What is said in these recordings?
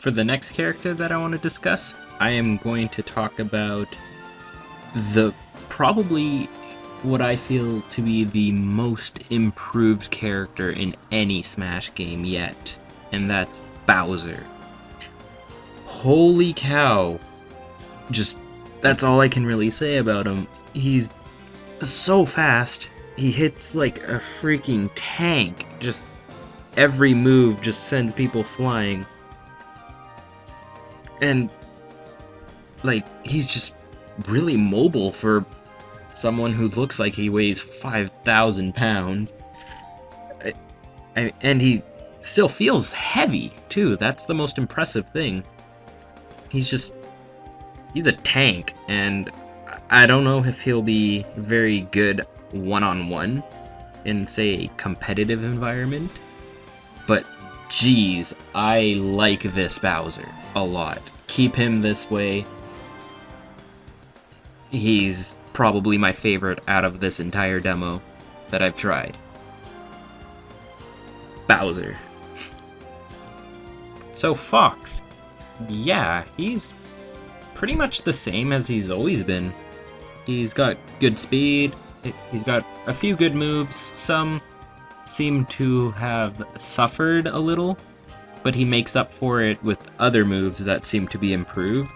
For the next character that I want to discuss, I am going to talk about the probably what I feel to be the most improved character in any Smash game yet, and that's Bowser. Holy cow! Just, that's all I can really say about him. He's so fast. He hits like a freaking tank. Just every move just sends people flying. And like, he's just really mobile for someone who looks like he weighs 5,000 pounds. And he still feels heavy, too. That's the most impressive thing. He's a tank, and I don't know if he'll be very good one-on-one in, say, a competitive environment, but geez, I like this Bowser a lot. Keep him this way. He's probably my favorite out of this entire demo that I've tried. Bowser. So Fox, yeah, he's pretty much the same as he's always been. He's got good speed, he's got a few good moves, some seem to have suffered a little, but he makes up for it with other moves that seem to be improved.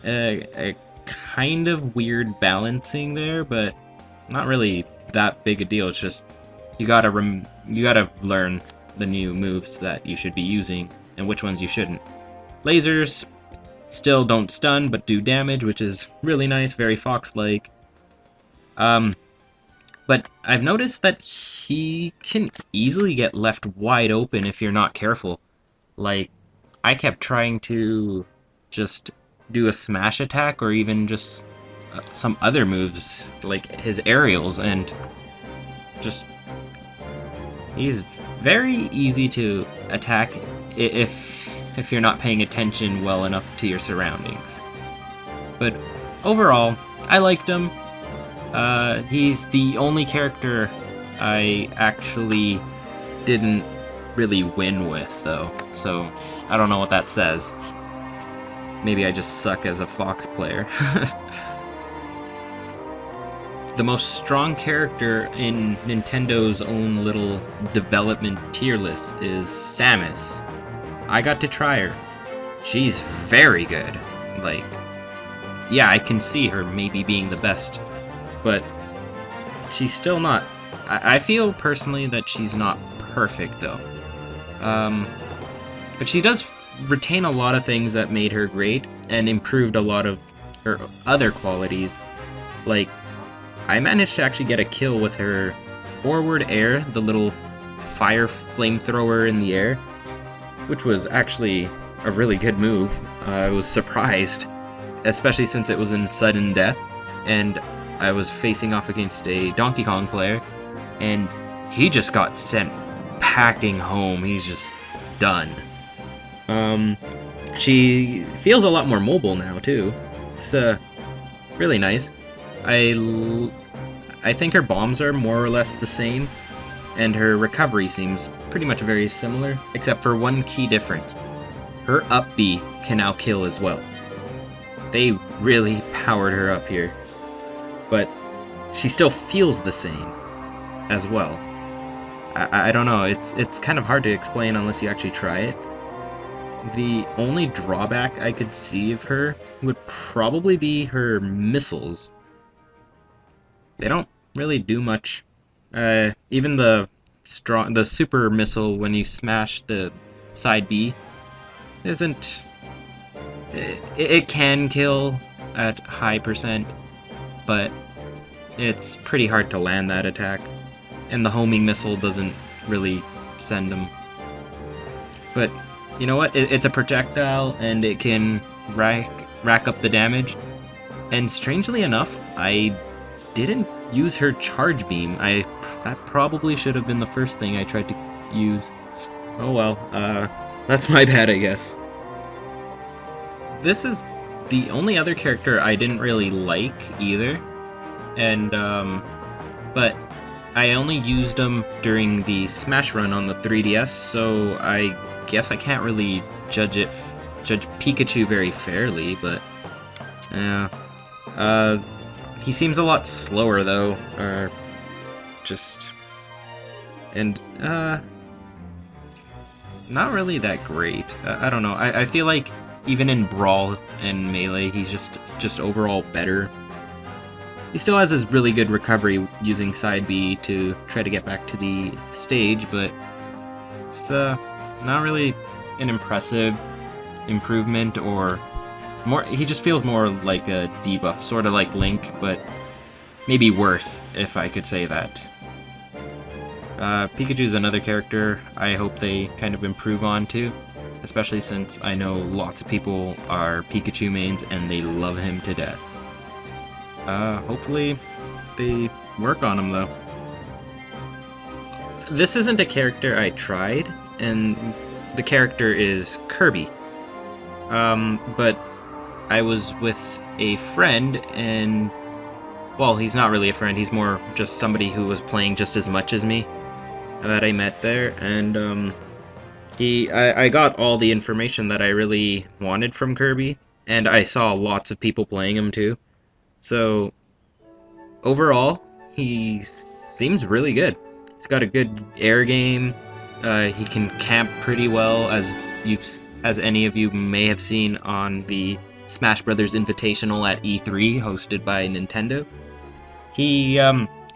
A kind of weird balancing there, but not really that big a deal. It's just you gotta learn the new moves that you should be using and which ones you shouldn't. Lasers still don't stun, but do damage, which is really nice, very Fox-like. But I've noticed that he can easily get left wide open if you're not careful. Like, I kept trying to just do a smash attack or even just some other moves, like his aerials, and just... he's very easy to attack if you're not paying attention well enough to your surroundings. But overall, I liked him. He's the only character I actually didn't really win with, though, so I don't know what that says. Maybe I just suck as a Fox player. The most strong character in Nintendo's own little development tier list is Samus. I got to try her. She's very good. Like, yeah, I can see her maybe being the best, but she's still not... I feel personally that she's not perfect, though. But she does retain a lot of things that made her great and improved a lot of her other qualities. Like, I managed to actually get a kill with her forward air, the little fire flamethrower in the air, which was actually a really good move. I was surprised, especially since it was in sudden death, and I was facing off against a Donkey Kong player, and he just got sent packing home. He's just done. She feels a lot more mobile now, too. It's really nice. I think her bombs are more or less the same, and her recovery seems pretty much very similar, except for one key difference. Her up B can now kill as well. They really powered her up here, but she still feels the same as well. I don't know, it's kind of hard to explain unless you actually try it. The only drawback I could see of her would probably be her missiles. They don't really do much. Even the super missile when you smash the side B isn't... It can kill at high percent, but it's pretty hard to land that attack. And the homing missile doesn't really send them. But you know what? It's a projectile, and it can rack up the damage. And strangely enough, I didn't use her charge beam. That probably should have been the first thing I tried to use. Oh well, that's my bad, I guess. This is the only other character I didn't really like either, and but I only used them during the Smash run on the 3DS, so I guess I can't really judge it judge Pikachu very fairly, but yeah. He seems a lot slower though, and not really that great. I don't know. I feel like even in Brawl and Melee, he's just overall better. He still has his really good recovery using side B to try to get back to the stage, but it's not really an impressive improvement, or more. He just feels more like a debuff, sort of like Link, but maybe worse, if I could say that. Pikachu's another character I hope they kind of improve on too, especially since I know lots of people are Pikachu mains and they love him to death. Hopefully they work on him though. This isn't a character I tried, and the character is Kirby. But I was with a friend, and well, he's not really a friend, he's more just somebody who was playing just as much as me that I met there, and I got all the information that I really wanted from Kirby, and I saw lots of people playing him too. So overall, he seems really good. He's got a good air game. He can camp pretty well, as any of you may have seen on the Smash Brothers Invitational at E3 hosted by Nintendo. He's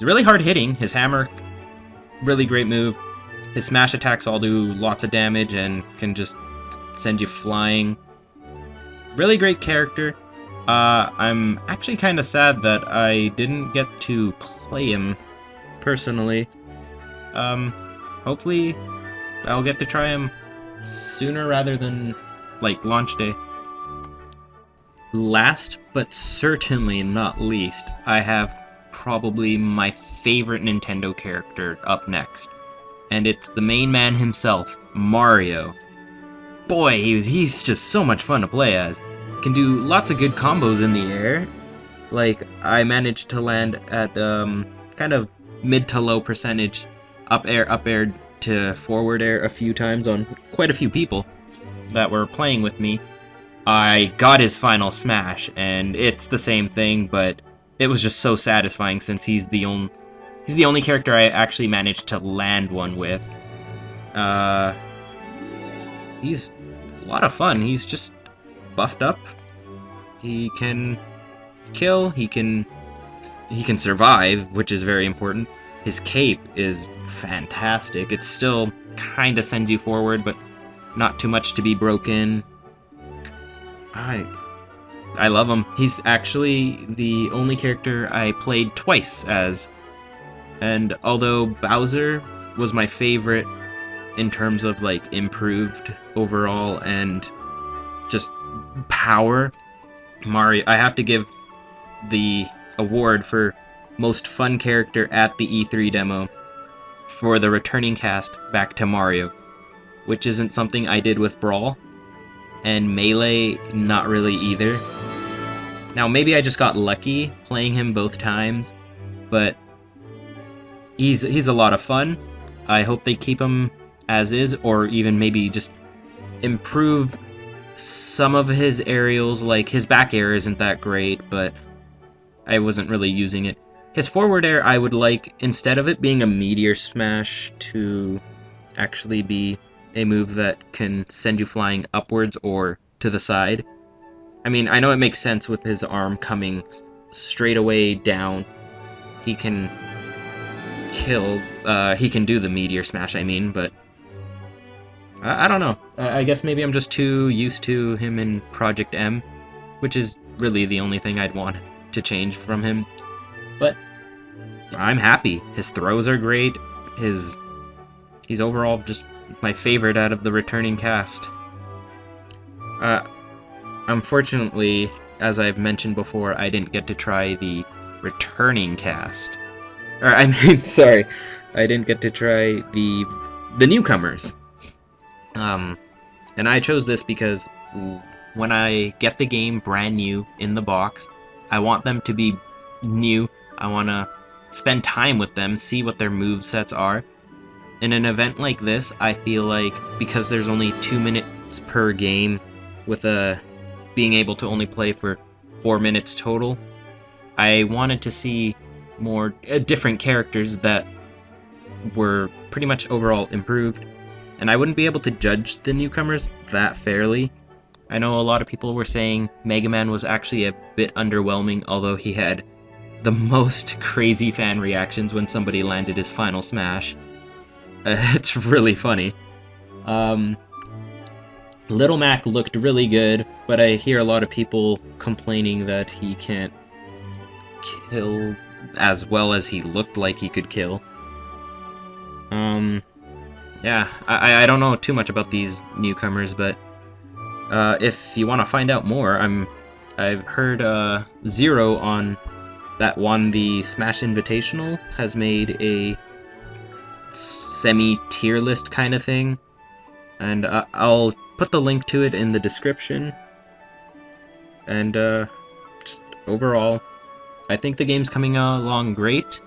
really hard hitting. His hammer, really great move. His smash attacks all do lots of damage and can just send you flying. Really great character. I'm actually kind of sad that I didn't get to play him personally. Hopefully I'll get to try him sooner rather than, like, launch day. Last, but certainly not least, I have probably my favorite Nintendo character up next. And it's the main man himself, Mario. Boy, he's just so much fun to play as. Can do lots of good combos in the air. Like, I managed to land at kind of mid to low percentage up air to forward air a few times on quite a few people that were playing with me. I got his final smash, and it's the same thing, but it was just so satisfying since he's the only character I actually managed to land one with. He's a lot of fun. He's just buffed up. He can kill, he can survive, which is very important. His cape is fantastic. It still kind of sends you forward, but not too much to be broken. I love him. He's actually the only character I played twice as. And although Bowser was my favorite in terms of, like, improved overall and just power, Mario, I have to give the award for most fun character at the E3 demo for the returning cast back to Mario, which isn't something I did with Brawl, and Melee not really either. Now maybe I just got lucky playing him both times, but he's a lot of fun. I hope they keep him as is, or even maybe just improve some of his aerials. Like, his back air isn't that great, but I wasn't really using it. His forward air, I would like, instead of it being a meteor smash, to actually be a move that can send you flying upwards or to the side. I mean, I know it makes sense with his arm coming straight away down. He can kill, he can do the meteor smash, I mean, but I don't know. I guess maybe I'm just too used to him in Project M, which is really the only thing I'd want to change from him. But I'm happy. His throws are great. He's overall just my favorite out of the returning cast. Unfortunately, as I've mentioned before, I didn't get to try the returning cast. Or, I mean, sorry, I didn't get to try the newcomers. And I chose this because when I get the game brand new in the box, I want them to be new. I want to spend time with them, see what their movesets are. In an event like this, I feel like, because there's only 2 minutes per game, with being able to only play for 4 minutes total. I wanted to see more different characters that were pretty much overall improved, and I wouldn't be able to judge the newcomers that fairly. I know a lot of people were saying Mega Man was actually a bit underwhelming, although he had the most crazy fan reactions when somebody landed his final smash. It's really funny. Little Mac looked really good, but I hear a lot of people complaining that he can't kill as well as he looked like he could kill. Yeah, I don't know too much about these newcomers, but if you want to find out more, I've heard Zero on that won the Smash Invitational has made a semi-tier list kind of thing, and I'll put the link to it in the description. And just overall, I think the game's coming along great.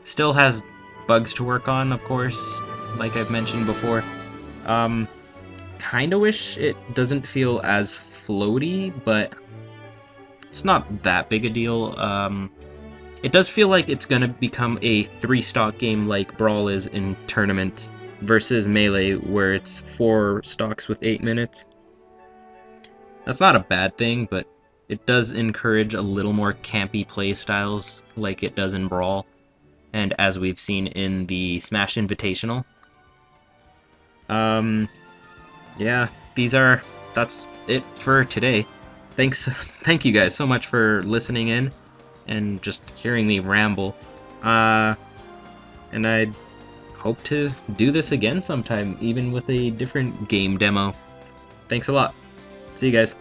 Still has bugs to work on, of course, like I've mentioned before. Kinda wish it doesn't feel as floaty, but it's not that big a deal. It does feel like it's gonna become a 3-stock game like Brawl is in tournaments versus Melee, where it's 4 stocks with 8 minutes. That's not a bad thing, but it does encourage a little more campy play styles like it does in Brawl, and as we've seen in the Smash Invitational. Yeah, that's it for today. Thank you guys so much for listening in and just hearing me ramble. And I hope to do this again sometime, even with a different game demo. Thanks a lot. See you guys.